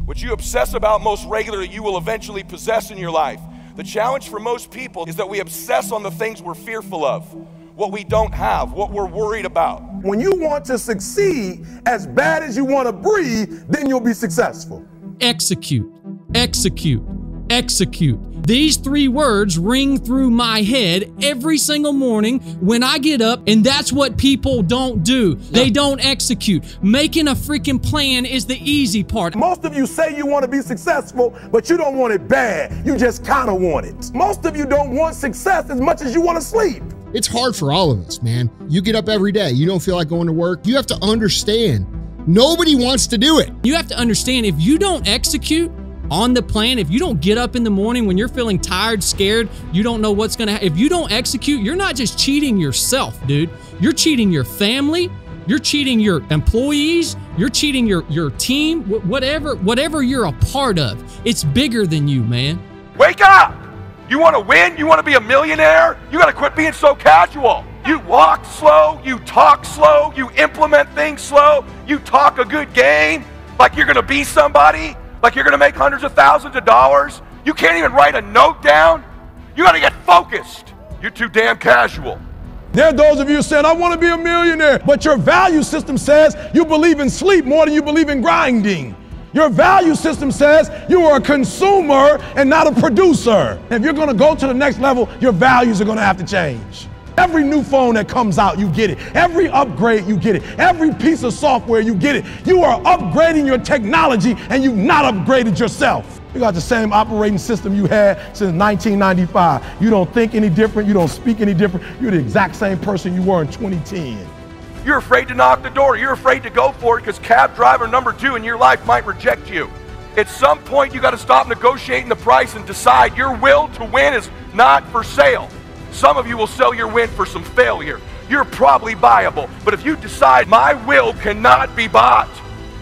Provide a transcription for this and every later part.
What you obsess about most regularly, you will eventually possess in your life. The challenge for most people is that we obsess on the things we're fearful of, what we don't have, what we're worried about. When you want to succeed as bad as you want to breathe, then you'll be successful. Execute, execute, execute. These three words ring through my head every single morning when I get up, and that's what people don't do. They don't execute. Making a freaking plan is the easy part. Most of you say you want to be successful, but you don't want it bad. You just kind of want it. Most of you don't want success as much as you want to sleep. It's hard for all of us, man. You get up every day. You don't feel like going to work. You have to understand, nobody wants to do it. You have to understand, if you don't execute on the plan, if you don't get up in the morning when you're feeling tired, scared, you don't know what's gonna happen, if you don't execute, you're not just cheating yourself, dude. You're cheating your family, you're cheating your employees, you're cheating your team, whatever you're a part of. It's bigger than you, man. Wake up! You want to win? You want to be a millionaire? You got to quit being so casual. You walk slow, you talk slow, you implement things slow, you talk a good game like you're going to be somebody, like you're going to make hundreds of thousands of dollars. You can't even write a note down. You got to get focused. You're too damn casual. There are those of you saying, I want to be a millionaire, but your value system says you believe in sleep more than you believe in grinding. Your value system says you are a consumer and not a producer. If you're going to go to the next level, your values are going to have to change. Every new phone that comes out, you get it. Every upgrade, you get it. Every piece of software, you get it. You are upgrading your technology and you've not upgraded yourself. You got the same operating system you had since 1995. You don't think any different. You don't speak any different. You're the exact same person you were in 2010. You're afraid to knock the door. You're afraid to go for it because cab driver number 2 in your life might reject you. At some point, you got to stop negotiating the price and decide your will to win is not for sale. Some of you will sell your win for some failure. You're probably buyable. But if you decide my will cannot be bought,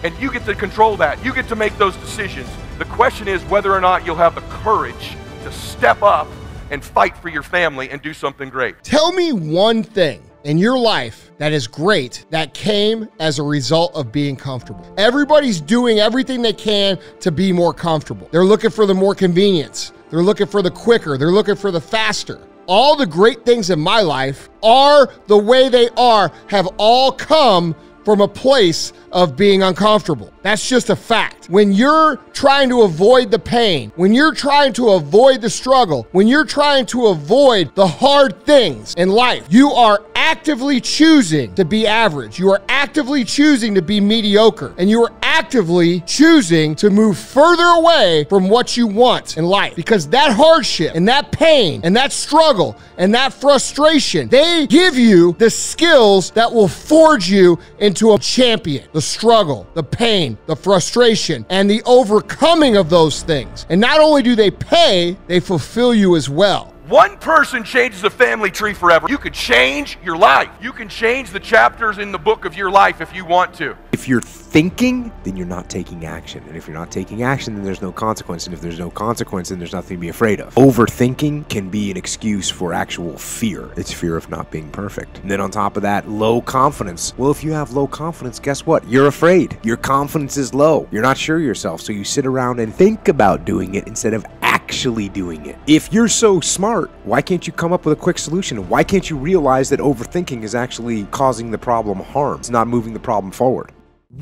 and you get to control that, you get to make those decisions. The question is whether or not you'll have the courage to step up and fight for your family and do something great. Tell me one thing in your life that is great that came as a result of being comfortable. Everybody's doing everything they can to be more comfortable. They're looking for the more convenience. They're looking for the quicker. They're looking for the faster. All the great things in my life are the way they are, have all come from a place of being uncomfortable. That's just a fact. When you're trying to avoid the pain, when you're trying to avoid the struggle, when you're trying to avoid the hard things in life, you are actively choosing to be average. You are actively choosing to be mediocre, and you are actively choosing to move further away from what you want in life, because that hardship and that pain and that struggle and that frustration, they give you the skills that will forge you into a champion. The struggle, the pain, the frustration, and the overcoming of those things. And not only do they pay, they fulfill you as well. One person changes a family tree forever. You could change your life. You can change the chapters in the book of your life if you want to. If you're thinking, then you're not taking action. And if you're not taking action, then there's no consequence. And if there's no consequence, then there's nothing to be afraid of. Overthinking can be an excuse for actual fear. It's fear of not being perfect. And then on top of that, low confidence. Well, if you have low confidence, guess what? You're afraid. Your confidence is low. You're not sure of yourself. So you sit around and think about doing it instead of actually doing it. If you're so smart, why can't you come up with a quick solution? Why can't you realize that overthinking is actually causing the problem harm? It's not moving the problem forward.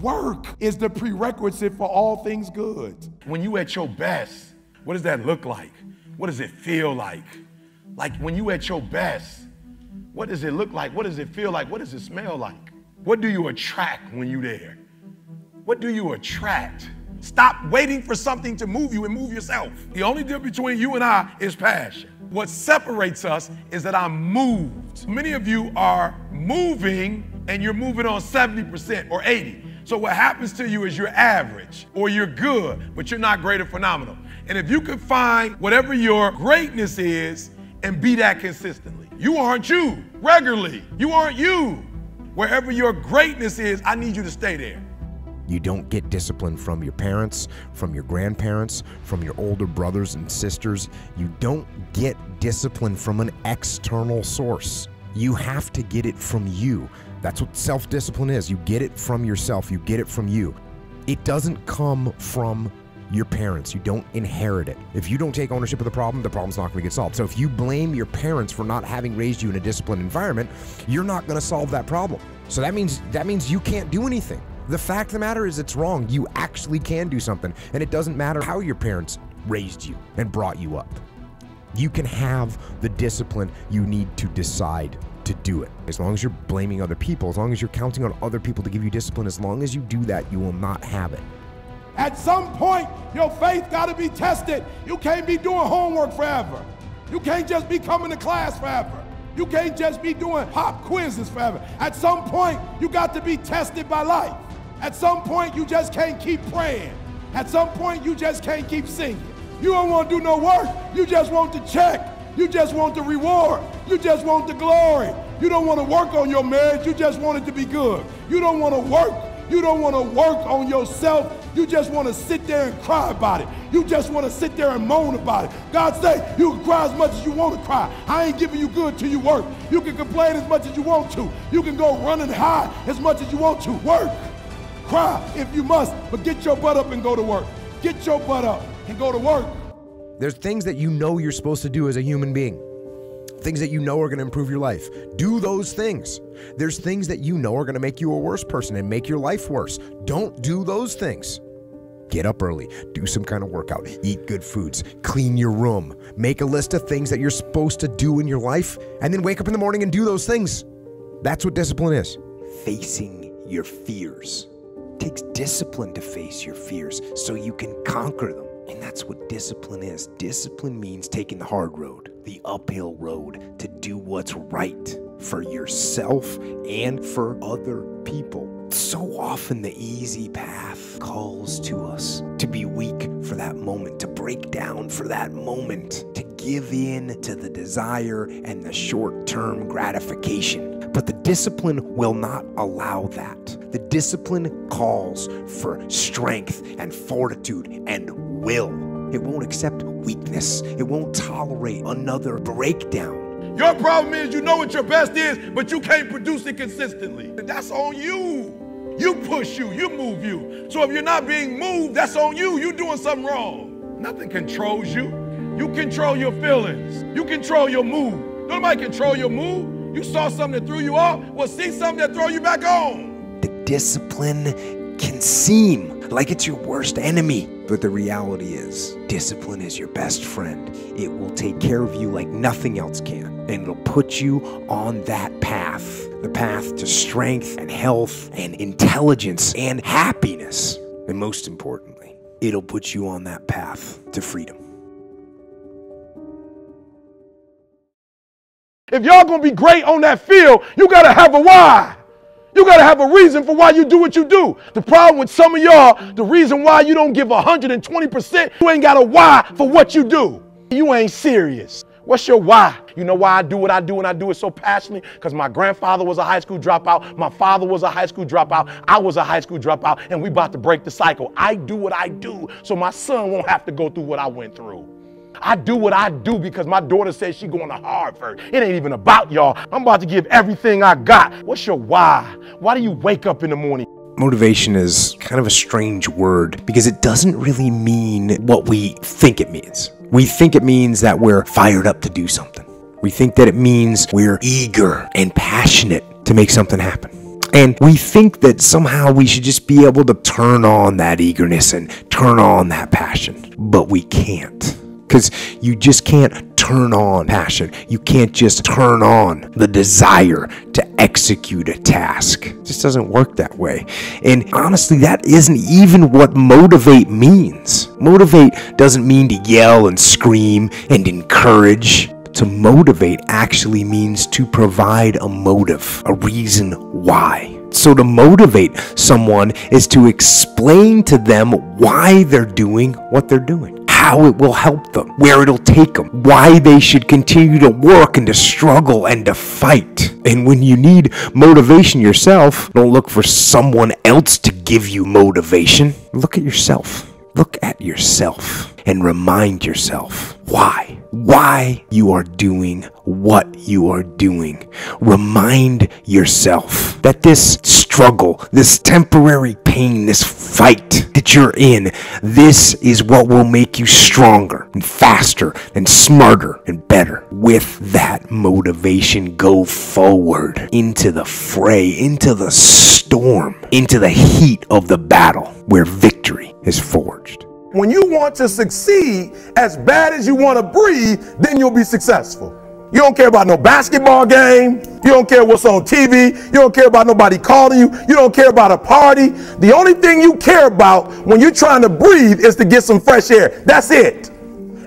Work is the prerequisite for all things good. When you at your best, what does that look like? What does it feel like? Like when you at your best, what does it look like? What does it feel like? What does it smell like? What do you attract when you're there? What do you attract? Stop waiting for something to move you and move yourself. The only difference between you and I is passion. What separates us is that I'm moved. Many of you are moving and you're moving on 70% or 80%. So what happens to you is you're average or you're good, but you're not great or phenomenal. And if you could find whatever your greatness is and be that consistently. You aren't you regularly. You aren't you. Wherever your greatness is, I need you to stay there. You don't get discipline from your parents, from your grandparents, from your older brothers and sisters. You don't get discipline from an external source. You have to get it from you. That's what self-discipline is. You get it from yourself. You get it from you. It doesn't come from your parents. You don't inherit it. If you don't take ownership of the problem's not going to get solved. So if you blame your parents for not having raised you in a disciplined environment, you're not going to solve that problem. So that means you can't do anything. The fact of the matter is it's wrong. You actually can do something, and it doesn't matter how your parents raised you and brought you up. You can have the discipline you need to decide to do it. As long as you're blaming other people, as long as you're counting on other people to give you discipline, as long as you do that, you will not have it. At some point, your faith got to be tested. You can't be doing homework forever. You can't just be coming to class forever. You can't just be doing pop quizzes forever. At some point, you got to be tested by life. At some point, you just can't keep praying. At some point, you just can't keep singing. You don't want to do no work. You just want the check. You just want the reward. You just want the glory. You don't want to work on your marriage. You just want it to be good. You don't want to work. You don't want to work on yourself. You just want to sit there and cry about it. You just want to sit there and moan about it. God say you can cry as much as you want to cry. I ain't giving you good till you work. You can complain as much as you want to. You can go run and hide as much as you want to. Work. Cry if you must, but get your butt up and go to work. Get your butt up and go to work. There's things that you know you're supposed to do as a human being. Things that you know are going to improve your life. Do those things. There's things that you know are going to make you a worse person and make your life worse. Don't do those things. Get up early, do some kind of workout, eat good foods, clean your room, make a list of things that you're supposed to do in your life, and then wake up in the morning and do those things. That's what discipline is. Facing your fears. It takes discipline to face your fears so you can conquer them. And that's what discipline is. Discipline means taking the hard road, the uphill road, to do what's right for yourself and for other people. So often the easy path calls to us to be weak for that moment, to break down for that moment, to give in to the desire and the short-term gratification. But the discipline will not allow that. The discipline calls for strength and fortitude and will. It won't accept weakness. It won't tolerate another breakdown. Your problem is you know what your best is, but you can't produce it consistently. That's on you. You push you move you. So if you're not being moved, that's on you. You're doing something wrong. Nothing controls you. You control your feelings. You control your mood. Nobody control your mood. You saw something that threw you off, well, see something that throw you back on. The discipline can seem like it's your worst enemy, but the reality is discipline is your best friend. It will take care of you like nothing else can, and it'll put you on that path, the path to strength and health and intelligence and happiness. And most importantly, it'll put you on that path to freedom. If y'all gonna be great on that field, you gotta have a why. You gotta have a reason for why you do what you do. The problem with some of y'all, the reason why you don't give 120%, you ain't got a why for what you do. You ain't serious. What's your why? You know why I do what I do and I do it so passionately? Because my grandfather was a high school dropout. My father was a high school dropout. I was a high school dropout, and we about to break the cycle. I do what I do so my son won't have to go through what I went through. I do what I do because my daughter says she's going to Harvard. It ain't even about y'all. I'm about to give everything I got. What's your why? Why do you wake up in the morning? Motivation is kind of a strange word because it doesn't really mean what we think it means. We think it means that we're fired up to do something. We think that it means we're eager and passionate to make something happen. And we think that somehow we should just be able to turn on that eagerness and turn on that passion. But we can't. Because you just can't turn on passion. You can't just turn on the desire to execute a task. It just doesn't work that way. And honestly, that isn't even what motivate means. Motivate doesn't mean to yell and scream and encourage. To motivate actually means to provide a motive, a reason why. So to motivate someone is to explain to them why they're doing what they're doing, how it will help them, where it'll take them, why they should continue to work and to struggle and to fight. And when you need motivation yourself, don't look for someone else to give you motivation. Look at yourself. Look at yourself and remind yourself why. why you are doing what you are doing. Remind yourself that this struggle, this temporary pain, this fight that you're in, this is what will make you stronger and faster and smarter and better. With that motivation, go forward into the fray, into the storm, into the heat of the battle where victory is forged. When you want to succeed as bad as you want to breathe, then you'll be successful. You don't care about no basketball game. You don't care what's on TV. You don't care about nobody calling you. You don't care about a party. The only thing you care about when you're trying to breathe is to get some fresh air. That's it.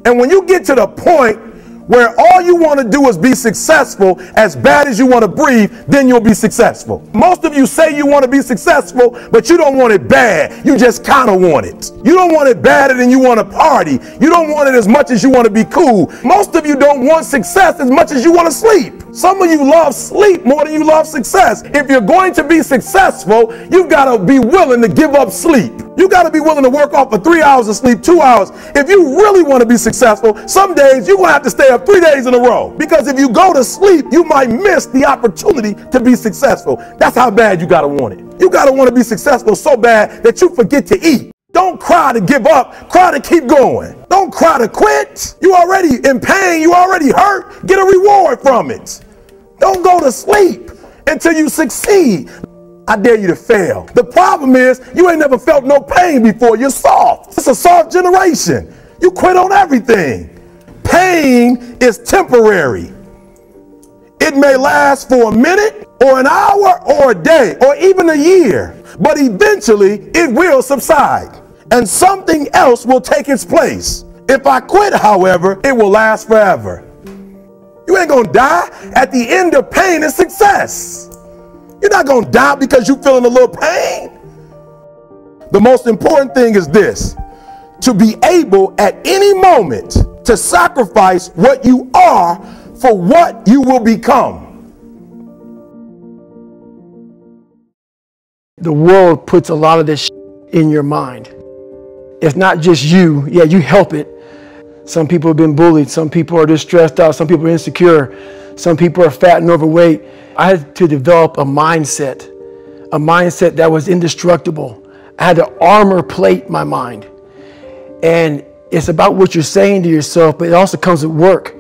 And when you get to the point where all you want to do is be successful as bad as you want to breathe, then you'll be successful. Most of you say you want to be successful, but you don't want it bad. You just kind of want it. You don't want it badder than you want to party. You don't want it as much as you want to be cool. Most of you don't want success as much as you want to sleep. Some of you love sleep more than you love success. If you're going to be successful, you've got to be willing to give up sleep. You got to be willing to work off for 3 hours of sleep, 2 hours. If you really want to be successful, some days you're going to have to stay up 3 days in a row. Because if you go to sleep, you might miss the opportunity to be successful. That's how bad you got to want it. You got to want to be successful so bad that you forget to eat. Don't cry to give up. Cry to keep going. Don't cry to quit. You already in pain. You already hurt. Get a reward from it. Don't go to sleep until you succeed. I dare you to fail. The problem is you ain't never felt no pain before. You're soft. It's a soft generation. You quit on everything. Pain is temporary. It may last for a minute or an hour or a day or even a year, but eventually it will subside and something else will take its place. If I quit, however, it will last forever. You ain't gonna die. At the end of pain is success. You're not gonna die because you're feeling a little pain. The most important thing is this: to be able at any moment to sacrifice what you are for what you will become. The world puts a lot of this in your mind. It's not just you. Yeah, you help it. Some people have been bullied. Some people are just stressed out. Some people are insecure. Some people are fat and overweight. I had to develop a mindset that was indestructible. I had to armor plate my mind. And it's about what you're saying to yourself, but it also comes with work.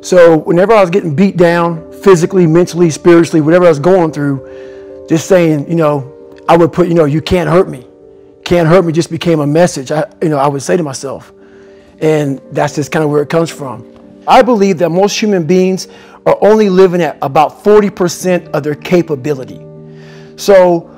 So whenever I was getting beat down, physically, mentally, spiritually, whatever I was going through, just saying, I would put, you can't hurt me. Can't hurt me just became a message. I would say to myself. And that's just kind of where it comes from. I believe that most human beings are only living at about 40% of their capability. So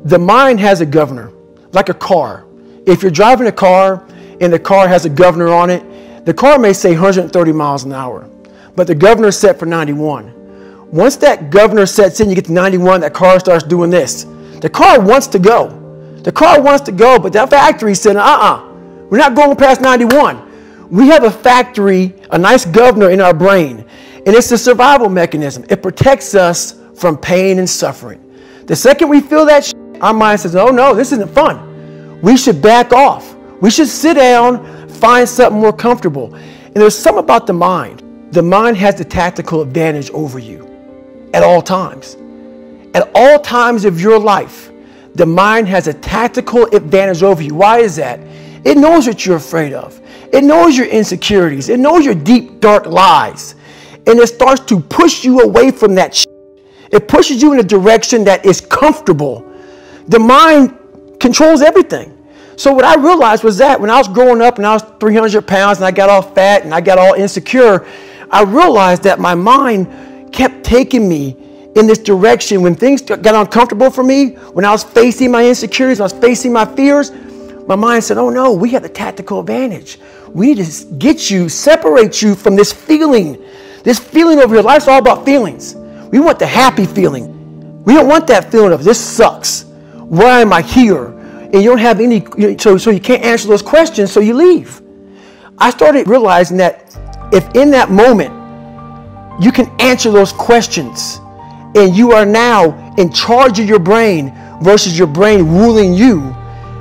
the mind has a governor, like a car. If you're driving a car and the car has a governor on it, the car may say 130 miles an hour, but the governor's set for 91. Once that governor sets in, you get to 91, that car starts doing this. The car wants to go. The car wants to go, but that factory said, we're not going past 91. We have a factory, a nice governor in our brain, and it's a survival mechanism. It protects us from pain and suffering. The second we feel that our mind says, oh no, this isn't fun. We should back off. We should sit down, find something more comfortable. And there's something about the mind. The mind has the tactical advantage over you at all times. At all times of your life, the mind has a tactical advantage over you. Why is that? It knows what you're afraid of. It knows your insecurities. It knows your deep, dark lies. And it starts to push you away from that shit. It pushes you in a direction that is comfortable. The mind controls everything. So what I realized was that when I was growing up and I was 300 pounds and I got all fat and I got all insecure, I realized that my mind kept taking me in this direction. When things got uncomfortable for me, when I was facing my insecurities, when I was facing my fears, my mind said, oh no, we have the tactical advantage. We need to get you, separate you from this feeling over here. Life's all about feelings. We want the happy feeling. We don't want that feeling of this sucks. Why am I here? And you don't have any, so you can't answer those questions, so you leave. I started realizing that if in that moment you can answer those questions and you are now in charge of your brain versus your brain ruling you,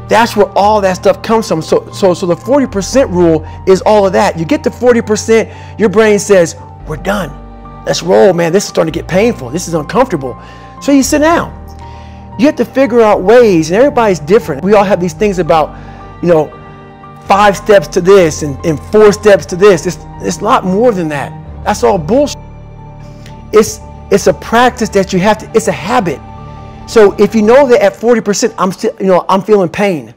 That's where all that stuff comes from. So the 40% rule is all of that. You get to 40%, your brain says, we're done. Let's roll, man. This is starting to get painful. This is uncomfortable. So you sit down. You have to figure out ways, and everybody's different. We all have these things about, 5 steps to this and 4 steps to this. It's a lot more than that. That's all bullshit. It's a practice that you have to, it's a habit. So if you know that at 40%, I'm feeling pain.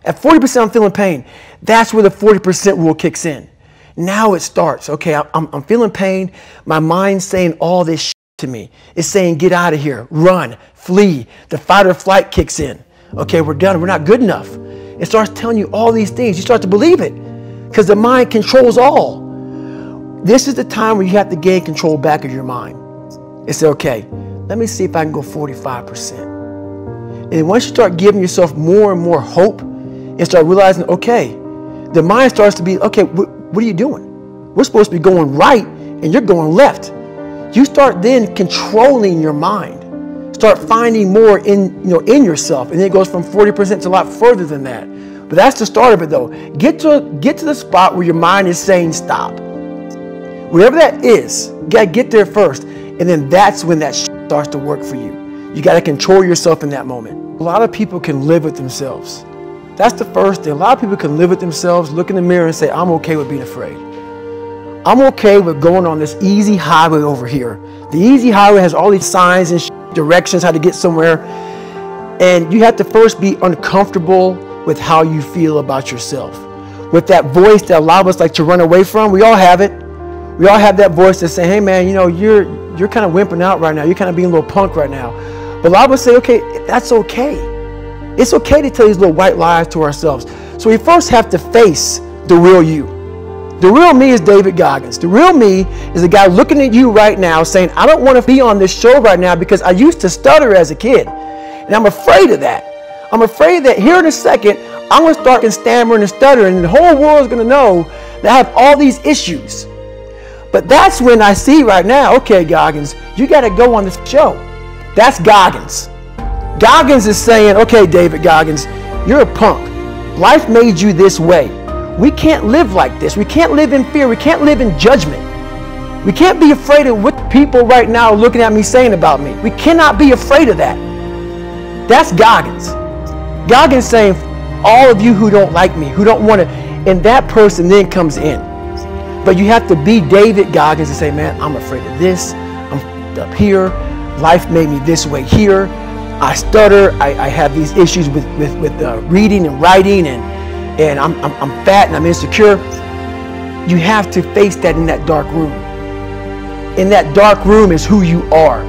At 40%, I'm feeling pain. That's where the 40% rule kicks in. Now it starts. Okay, I'm feeling pain. My mind's saying all this shit to me. It's saying, get out of here, run, flee. The fight or flight kicks in. Okay, we're done. We're not good enough. It starts telling you all these things. You start to believe it because the mind controls all. This is the time where you have to gain control back of your mind. It's okay, let me see if I can go 45%. And once you start giving yourself more and more hope and start realizing, okay, the mind starts to be, okay, what are you doing? We're supposed to be going right and you're going left. You start then controlling your mind. Start finding more in yourself. And then it goes from 40% to a lot further than that. But that's the start of it though. Get to the spot where your mind is saying stop. Whatever that is, you gotta get there first. And then that's when that starts to work for you. You got to control yourself in that moment. A lot of people can live with themselves. That's the first thing. A lot of people can live with themselves, look in the mirror and say, I'm okay with being afraid. I'm okay with going on this easy highway over here. The easy highway has all these signs and directions how to get somewhere. And you have to first be uncomfortable with how you feel about yourself. With that voice that a lot of us like to run away from, we all have it. We all have that voice that say, hey man, you're kind of wimping out right now. You're kind of being a little punk right now. But a lot of us say, okay, that's okay. It's okay to tell these little white lies to ourselves. So we first have to face the real you. The real me is David Goggins. The real me is a guy looking at you right now saying, I don't want to be on this show right now because I used to stutter as a kid. And I'm afraid of that. I'm afraid that here in a second, I'm going to start stammering and stuttering and the whole world's going to know that I have all these issues. But that's when I see right now, okay, Goggins, you got to go on this show. That's Goggins. Goggins is saying, okay, David Goggins, you're a punk. Life made you this way. We can't live like this. We can't live in fear. We can't live in judgment. We can't be afraid of what people right now are looking at me saying about me. We cannot be afraid of that. That's Goggins. Goggins saying, all of you who don't like me, who don't want to, and that person then comes in. But you have to be David Goggins and say, man, I'm afraid of this. I'm up here. Life made me this way here. I stutter. I have these issues with reading and writing, and I'm fat and I'm insecure. You have to face that in that dark room. In that dark room is who you are.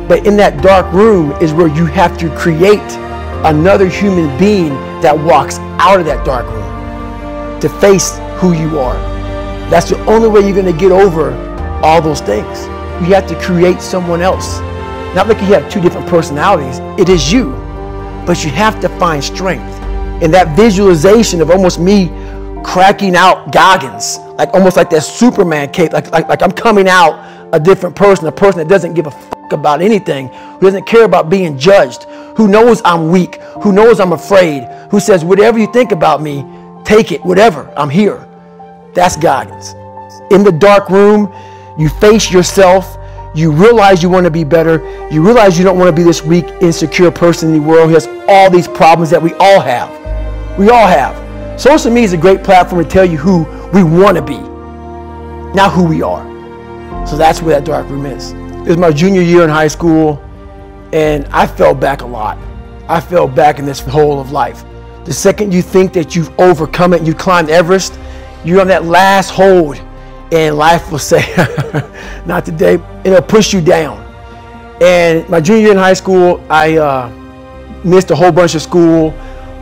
But in that dark room is where you have to create another human being that walks out of that dark room to face who you are. That's the only way you're going to get over all those things. You have to create someone else. Not like you have two different personalities. It is you. But you have to find strength. And that visualization of almost me cracking out Goggins, like almost like that Superman cape, like I'm coming out a different person, a person that doesn't give a fuck about anything, who doesn't care about being judged, who knows I'm weak, who knows I'm afraid, who says, whatever you think about me, take it, whatever, I'm here. That's Goggins. In the dark room, you face yourself. You realize you want to be better. You realize you don't want to be this weak, insecure person in the world who has all these problems that we all have. We all have. Social media is a great platform to tell you who we want to be, not who we are. So that's where that dark room is. It was my junior year in high school, and I fell back a lot. I fell back in this hole of life. The second you think that you've overcome it and you climbed Everest, you're on that last hold, and life will say, not today, and it'll push you down. And my junior year in high school, I missed a whole bunch of school,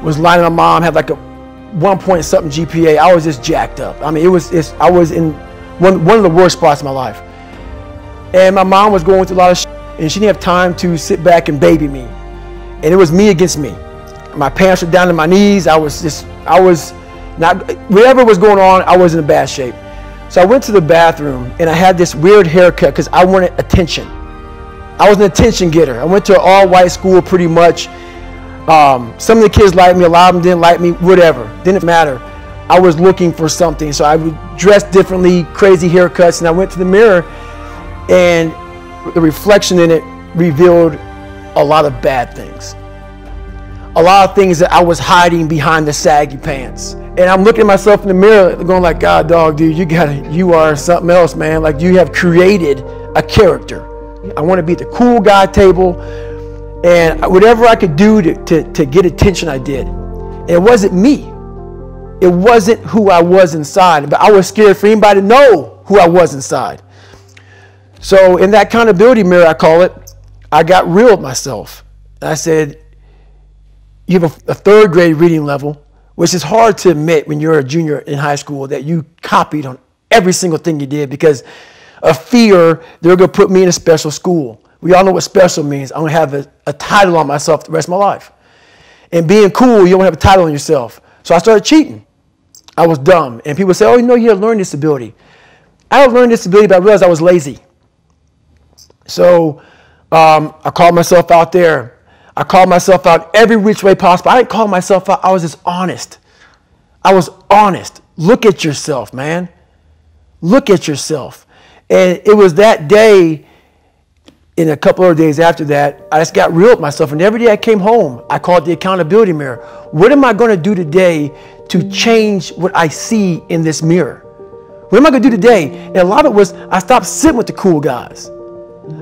was lying to my mom, had like a 1 point something GPA. I was just jacked up. I mean, I was in one of the worst spots in my life. And my mom was going through a lot of shit, and she didn't have time to sit back and baby me. And it was me against me. My pants were down to my knees. I was not, whatever was going on, I was in bad shape. So I went to the bathroom and I had this weird haircut because I wanted attention. I was an attention getter. I went to an all-white school pretty much. Some of the kids liked me, a lot of them didn't like me, whatever. Didn't matter. I was looking for something, so I would dress differently, crazy haircuts, and I went to the mirror, and the reflection in it revealed a lot of bad things. A lot of things that I was hiding behind the saggy pants. And I'm looking at myself in the mirror going like, God, dog, dude, you are something else, man. Like, you have created a character. I want to be at the cool guy table, and whatever I could do to get attention, I did. And it wasn't me. It wasn't who I was inside, but I was scared for anybody to know who I was inside. So in that accountability mirror, I call it, I got real with myself. I said, you have a third grade reading level, which is hard to admit when you're a junior in high school that you copied on every single thing you did because of fear they're going to put me in a special school. We all know what special means. I'm going to have a title on myself the rest of my life. And being cool, you don't have a title on yourself. So I started cheating. I was dumb. And people say, oh, you know, you have a learning disability. I had a learning disability, but I realized I was lazy. So I called myself out there. I called myself out every which way possible. I didn't call myself out. I was just honest. I was honest. Look at yourself, man. Look at yourself. And it was that day, in a couple of days after that, I just got real with myself. And every day I came home, I called the accountability mirror. What am I going to do today to change what I see in this mirror? What am I going to do today? And a lot of it was I stopped sitting with the cool guys.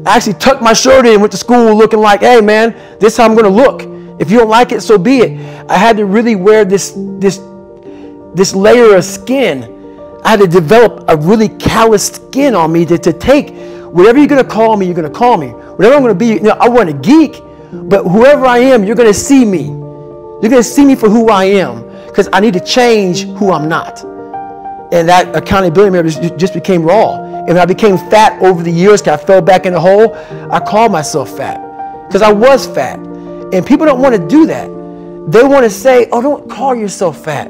I actually tucked my shirt in and went to school looking like, hey, man, this is how I'm going to look. If you don't like it, so be it. I had to really wear this layer of skin. I had to develop a really callous skin on me to take whatever you're going to call me, you're going to call me. Whatever I'm going to be, you know, I wasn't a geek, but whoever I am, you're going to see me. You're going to see me for who I am because I need to change who I'm not. And that accountability mirror just became raw. And when I became fat over the years because I fell back in the hole, I called myself fat because I was fat. And people don't want to do that. They want to say, oh, don't call yourself fat.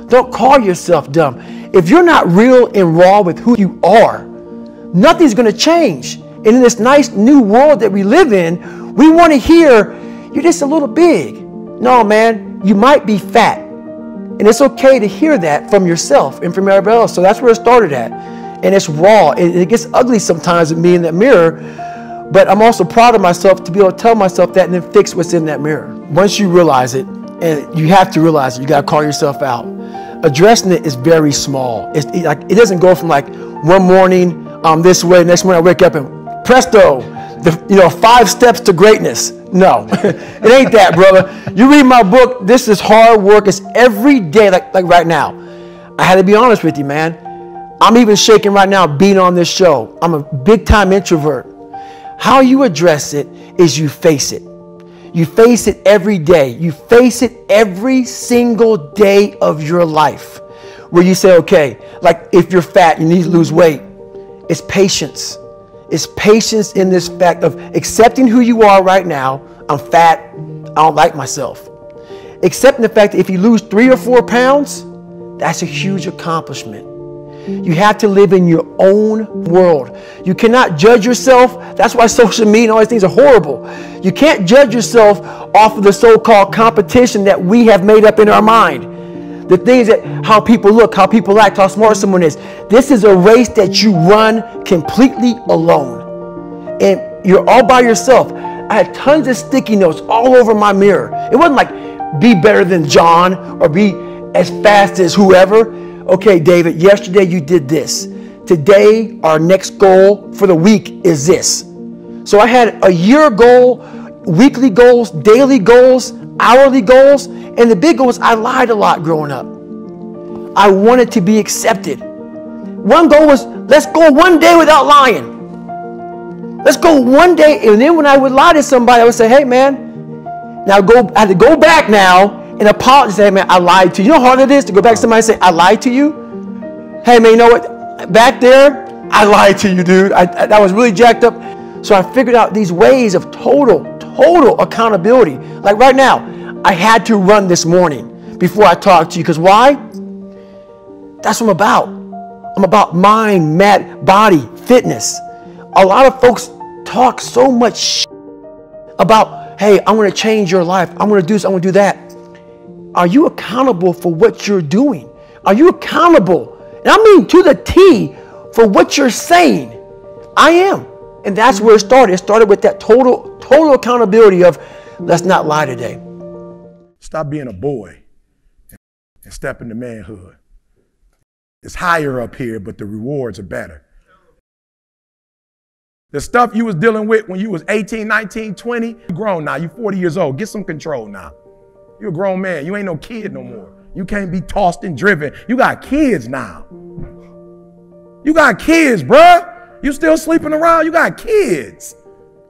Don't call yourself dumb. If you're not real and raw with who you are, nothing's going to change. And in this nice new world that we live in, we want to hear, you're just a little big. No, man, you might be fat. And it's okay to hear that from yourself and from everybody else. So that's where it started at. And it's raw. It gets ugly sometimes with me in that mirror. But I'm also proud of myself to be able to tell myself that and then fix what's in that mirror. Once you realize it, and you have to realize it, you got to call yourself out. Addressing it is very small. It doesn't go from like one morning this way, next morning I wake up and presto, 5 steps to greatness. No, it ain't that, brother. You read my book, this is hard work. It's every day, like right now. I had to be honest with you, man. I'm even shaking right now being on this show. I'm a big time introvert. How you address it is you face it. You face it every day. You face it every single day of your life. Where you say, okay, like if you're fat, you need to lose weight. It's patience. It's patience in this fact of accepting who you are right now. I'm fat. I don't like myself. Accepting the fact that if you lose 3 or 4 pounds, that's a huge accomplishment. You have to live in your own world. You cannot judge yourself. That's why social media and all these things are horrible. You can't judge yourself off of the so-called competition that we have made up in our mind. The things that how people look, how people act, how smart someone is. This is a race that you run completely alone. And you're all by yourself. I had tons of sticky notes all over my mirror. It wasn't like be better than John or be as fast as whoever. Okay, David, yesterday you did this. Today, our next goal for the week is this. So I had a year goal, weekly goals, daily goals, hourly goals, and the big goal was I lied a lot growing up. I wanted to be accepted. One goal was, let's go one day without lying. Let's go one day, and then when I would lie to somebody, I would say, hey, man, now I had to go back now and apologize, say, hey, man, I lied to you. You know how hard it is to go back to somebody and say, I lied to you? Hey, man, you know what? Back there, I lied to you, dude. I was really jacked up. So I figured out these ways of total accountability. Like right now, I had to run this morning before I talked to you. Because why? That's what I'm about. I'm about mind, body, fitness. A lot of folks talk so much about hey, I'm going to change your life. I'm going to do this. I'm going to do that. Are you accountable for what you're doing? Are you accountable? And I mean to the T for what you're saying. I am. And that's where it started. It started with that total accountability of let's not lie today. Stop being a boy and step into manhood. It's higher up here, but the rewards are better. The stuff you was dealing with when you was 18, 19, 20, you're grown now. You're 40 years old. Get some control now. You're a grown man. You ain't no kid no more. You can't be tossed and driven. You got kids now. You got kids, bruh. You still sleeping around. You got kids.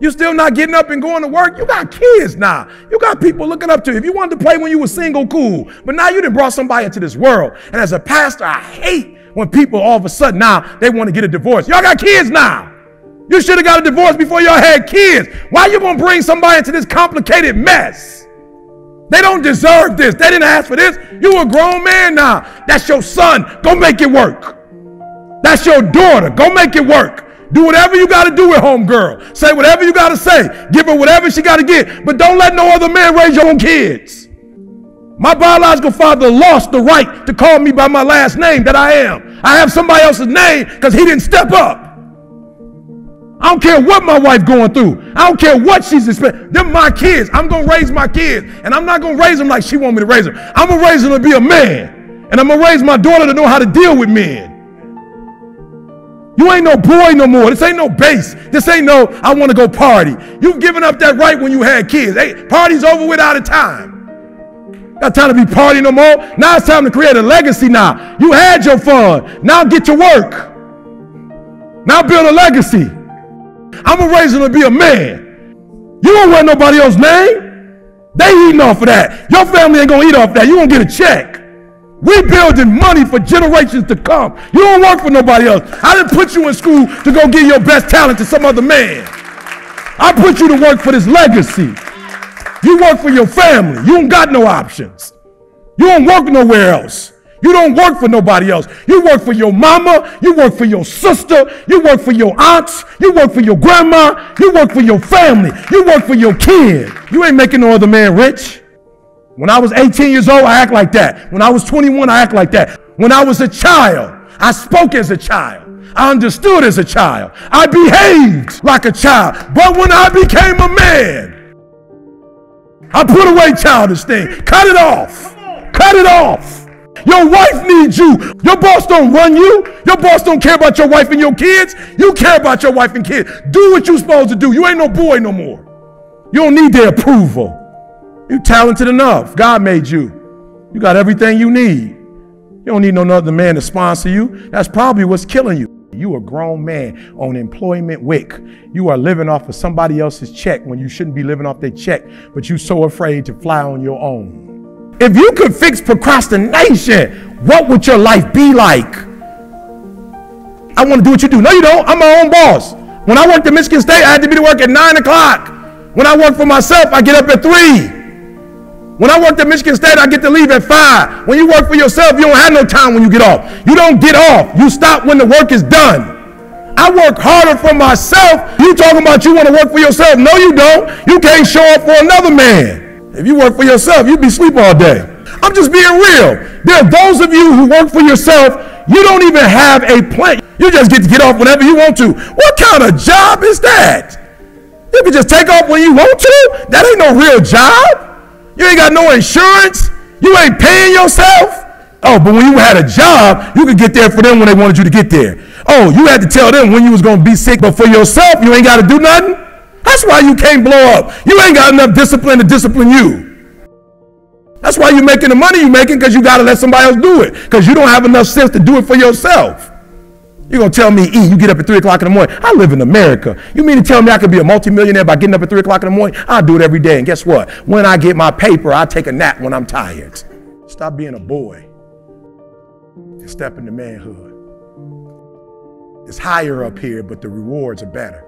You still not getting up and going to work. You got kids now. You got people looking up to you. If you wanted to play when you were single, cool. But now you done brought somebody into this world. And as a pastor, I hate when people all of a sudden now they want to get a divorce. Y'all got kids now. You should have got a divorce before y'all had kids. Why you gonna bring somebody into this complicated mess? They don't deserve this. They didn't ask for this. You a grown man now. That's your son. Go make it work. That's your daughter. Go make it work. Do whatever you got to do with homegirl. Say whatever you got to say. Give her whatever she got to get. But don't let no other man raise your own kids. My biological father lost the right to call me by my last name that I am. I have somebody else's name because he didn't step up. I don't care what my wife going through. I don't care what she's expecting. They're my kids. I'm going to raise my kids. And I'm not going to raise them like she want me to raise them. I'm going to raise them to be a man. And I'm going to raise my daughter to know how to deal with men. You ain't no boy no more. This ain't no base. This ain't no, I want to go party. You've given up that right when you had kids. Hey, party's over with out of time. Got time to be partying no more. Now it's time to create a legacy now. You had your fun. Now get to work. Now build a legacy. I'm going to raise him to be a man. You don't wear nobody else's name. They eating off of that. Your family ain't going to eat off of that. You going to get a check. We building money for generations to come. You don't work for nobody else. I didn't put you in school to go give your best talent to some other man. I put you to work for this legacy. You work for your family. You don't got no options. You don't work nowhere else. You don't work for nobody else. You work for your mama. You work for your sister. You work for your aunts. You work for your grandma. You work for your family. You work for your kid. You ain't making no other man rich. When I was 18 years old, I act like that. When I was 21, I act like that. When I was a child, I spoke as a child. I understood as a child. I behaved like a child. But when I became a man, I put away childish things. Cut it off. Cut it off. Your wife needs you. Your boss don't run you. Your boss don't care about your wife and your kids. You care about your wife and kids. Do what you're supposed to do. You ain't no boy no more. You don't need their approval. You're talented enough. God made you. You got everything you need. You don't need no other man to sponsor you. That's probably what's killing you. You a grown man on employment wick. You are living off of somebody else's check when you shouldn't be living off their check, but you're so afraid to fly on your own. If you could fix procrastination, what would your life be like? I want to do what you do. No, you don't. I'm my own boss. When I worked at Michigan State, I had to be to work at 9 o'clock. When I work for myself, I get up at 3. When I worked at Michigan State, I get to leave at 5. When you work for yourself, you don't have no time when you get off. You don't get off. You stop when the work is done. I work harder for myself. You talking about you want to work for yourself. No, you don't. You can't show up for another man. If you work for yourself, you'd be asleep all day. I'm just being real. There are those of you who work for yourself, you don't even have a plan. You just get to get off whenever you want to. What kind of job is that? You can just take off when you want to? That ain't no real job. You ain't got no insurance. You ain't paying yourself. Oh, but when you had a job, you could get there for them when they wanted you to get there. Oh, you had to tell them when you was going to be sick, but for yourself, you ain't got to do nothing. That's why you can't blow up. You ain't got enough discipline to discipline you. That's why you're making the money you're making, because you got to let somebody else do it, because you don't have enough sense to do it for yourself. You're going to tell me, E, you get up at 3 o'clock in the morning. I live in America. You mean to tell me I could be a multimillionaire by getting up at 3 o'clock in the morning? I'll do it every day. And guess what? When I get my paper, I take a nap when I'm tired. Stop being a boy and step into manhood. It's higher up here, but the rewards are better.